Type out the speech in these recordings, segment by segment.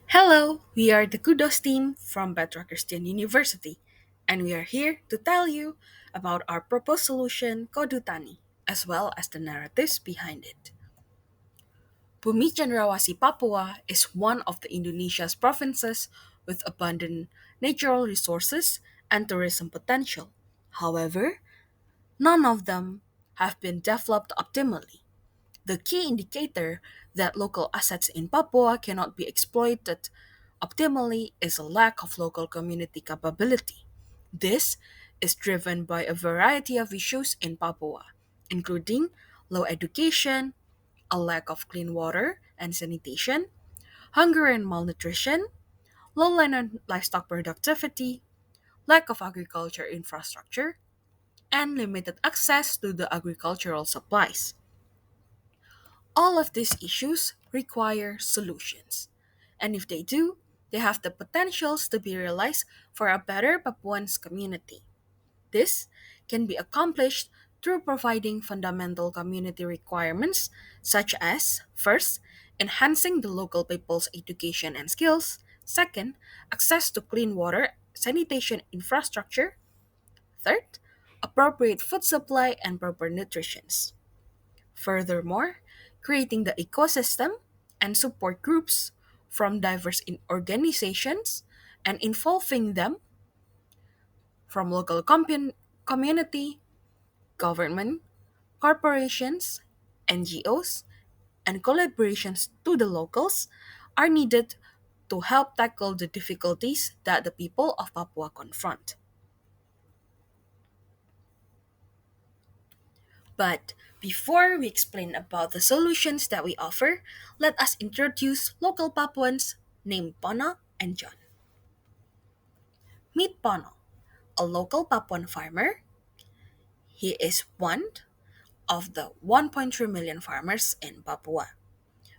Hello, we are the Kudos team from Petra Christian University, and we are here to tell you about our proposed solution, Kodutani, as well as the narratives behind it. Bumi Cenderawasih Papua is one of the Indonesia's provinces with abundant natural resources and tourism potential. However, none of them have been developed optimally. The key indicator that local assets in Papua cannot be exploited optimally is a lack of local community capability. This is driven by a variety of issues in Papua, including low education, a lack of clean water and sanitation, hunger and malnutrition, low land and livestock productivity, lack of agriculture infrastructure, and limited access to the agricultural supplies. All of these issues require solutions. And if they do, they have the potentials to be realized for a better Papuans community. This can be accomplished through providing fundamental community requirements such as first, enhancing the local people's education and skills, second, access to clean water, sanitation infrastructure, third, appropriate food supply and proper nutrition. Furthermore, creating the ecosystem and support groups from diverse organizations and involving them from local community, government, corporations, NGOs, and collaborations to the locals are needed to help tackle the difficulties that the people of Papua confront. But before we explain about the solutions that we offer, let us introduce local Papuans named Pono and John. Meet Pono, a local Papuan farmer. He is one of the 1.3 million farmers in Papua.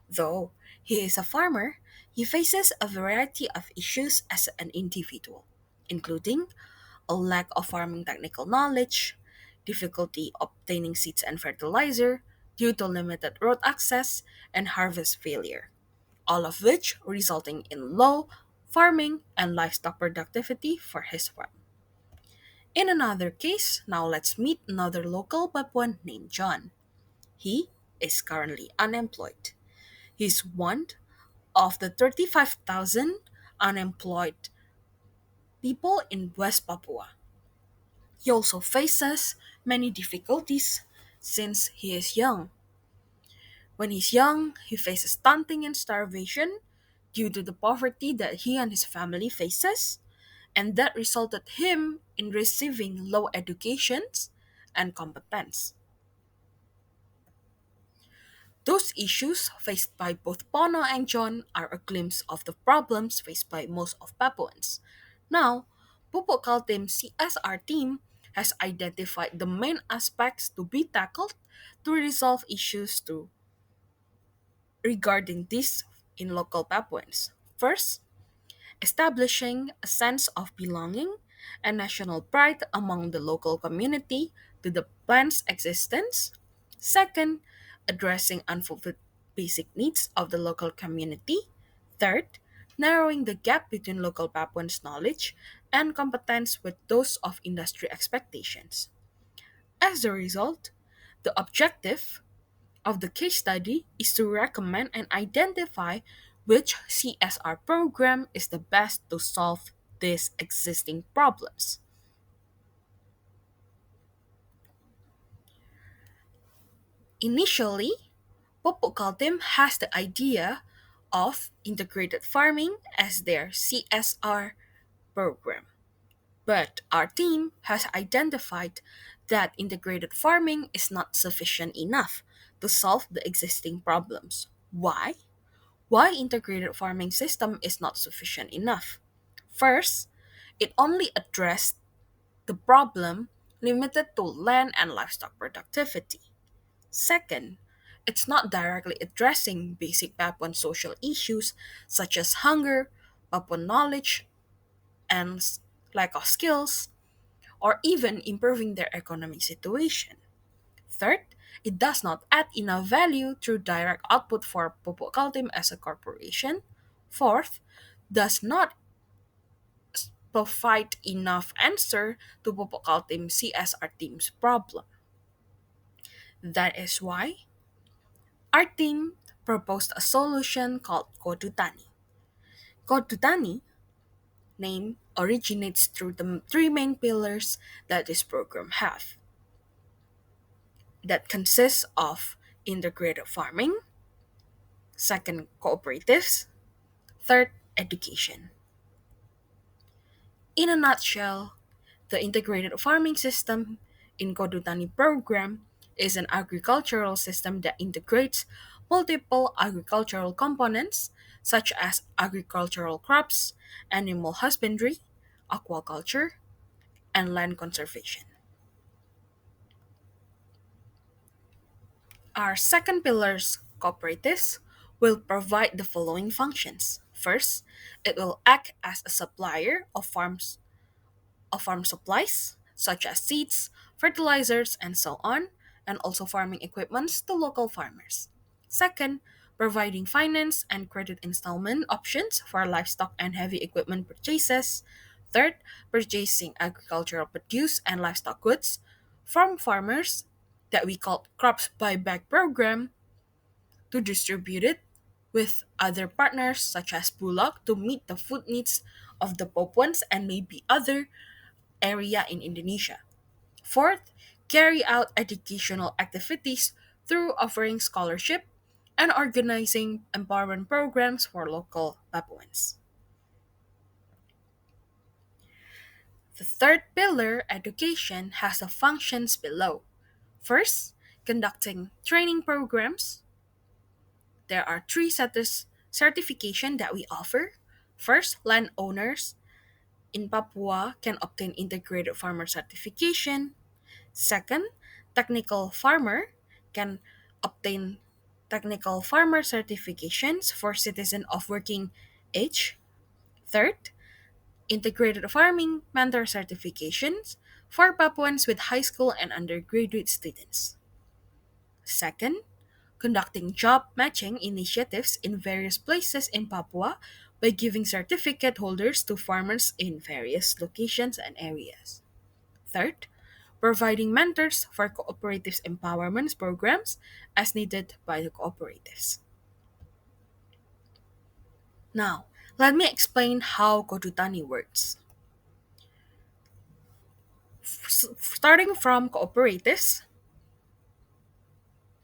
Though he is a farmer, he faces a variety of issues as an individual, including a lack of farming technical knowledge, difficulty obtaining seeds and fertilizer due to limited road access, and harvest failure, all of which resulting in low farming and livestock productivity for his farm. In another case, now let's meet another local Papuan named John. He is currently unemployed. He's one of the 35,000 unemployed people in West Papua. He also faces many difficulties since he is young. When he's young, he faces stunting and starvation due to the poverty that he and his family faces, and that resulted him in receiving low educations and competence. Those issues faced by both Pono and John are a glimpse of the problems faced by most of Papuans. Now, Pupuk Kaltim CSR team has identified the main aspects to be tackled to resolve issues regarding this in local Papuans. First, establishing a sense of belonging and national pride among the local community to the plan's existence. Second, addressing unfulfilled basic needs of the local community. Third, narrowing the gap between local Papuans' knowledge and competence with those of industry expectations. As a result, the objective of the case study is to recommend and identify which CSR program is the best to solve these existing problems. Initially, Pupuk Kaltim has the idea of integrated farming as their CSR program. But our team has identified that integrated farming is not sufficient enough to solve the existing problems. Why? Why integrated farming system is not sufficient enough? First, it only addressed the problem limited to land and livestock productivity. Second, it's not directly addressing basic Papuan social issues such as hunger, Papuan knowledge, and lack of skills, or even improving their economic situation. Third, it does not add enough value through direct output for Pupuk Kaltim as a corporation. Fourth, does not provide enough answer to Popokal Team CSR team's problem. That is why our team proposed a solution called Kodutani. Kodutani name originates through the three main pillars that this program have. That consists of integrated farming, second cooperatives, third education. In a nutshell, the integrated farming system in Kodutani program is an agricultural system that integrates multiple agricultural components such as agricultural crops, animal husbandry, aquaculture, and land conservation. Our second pillar's cooperatives will provide the following functions. First, it will act as a supplier of farm supplies such as seeds, fertilizers, and so on, and also farming equipments to local farmers. Second, providing finance and credit installment options for livestock and heavy equipment purchases. Third, purchasing agricultural produce and livestock goods from farmers that we call crops buyback program to distribute it with other partners such as Bulog to meet the food needs of the Papuans and maybe other area in Indonesia. Fourth, carry out educational activities through offering scholarship and organizing empowerment programs for local Papuans. The third pillar, education, has the functions below. First, conducting training programs. There are three certification that we offer. First, landowners in Papua can obtain integrated farmer certification. Second, technical farmer can obtain technical farmer certifications for citizen of working age. Third, integrated farming mentor certifications for Papuans with high school and undergraduate students. Second, conducting job matching initiatives in various places in Papua by giving certificate holders to farmers in various locations and areas. Third, providing mentors for cooperatives empowerment programs as needed by the cooperatives. Now, let me explain how Kodutani works. Starting from cooperatives,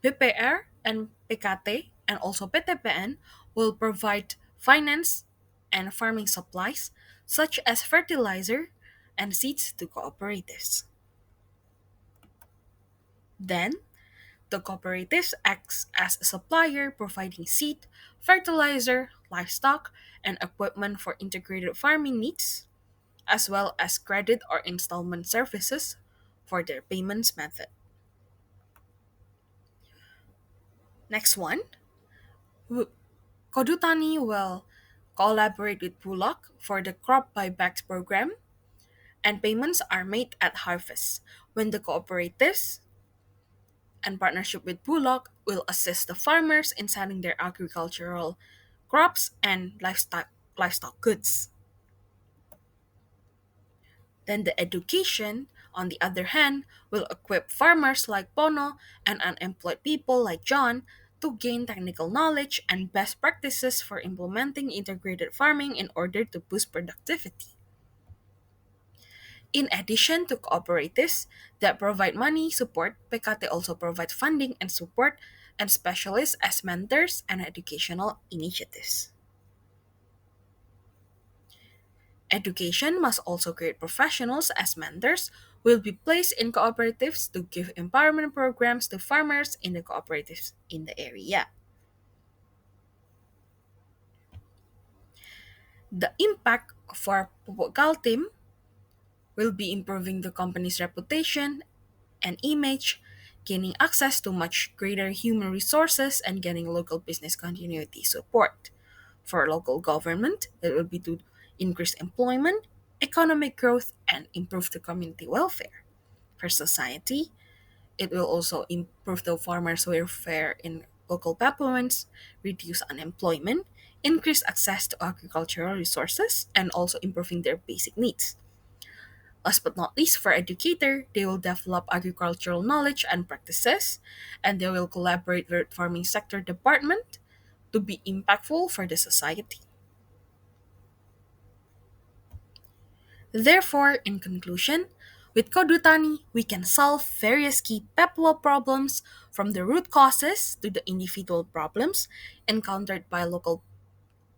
PPR and PKT and also PTPN will provide finance and farming supplies such as fertilizer and seeds to cooperatives. Then, the cooperatives acts as a supplier providing seed, fertilizer, livestock, and equipment for integrated farming needs, as well as credit or installment services for their payments method. Next one, Kodutani will collaborate with Bullock for the crop buybacks program, and payments are made at harvest when the cooperatives and partnership with Bullock will assist the farmers in selling their agricultural crops and livestock goods. Then the education, on the other hand, will equip farmers like Pono and unemployed people like John to gain technical knowledge and best practices for implementing integrated farming in order to boost productivity. In addition to cooperatives that provide money support, PKT also provides funding and support and specialists as mentors and educational initiatives. Education must also create professionals as mentors who will be placed in cooperatives to give empowerment programs to farmers in the cooperatives in the area. The impact for Pupukal team will be improving the company's reputation and image, gaining access to much greater human resources, and getting local business continuity support. For local government, it will be to increase employment, economic growth, and improve the community welfare. For society, it will also improve the farmers' welfare in local Papuans, reduce unemployment, increase access to agricultural resources, and also improving their basic needs. Last but not least, for educator, they will develop agricultural knowledge and practices, and they will collaborate with farming sector department to be impactful for the society. Therefore, in conclusion, with Kodutani, we can solve various key Papua problems from the root causes to the individual problems encountered by local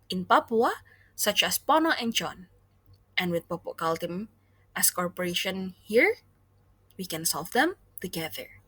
in Papua, such as Pono and John. And with Popo Kaltim as corporation here, we can solve them together.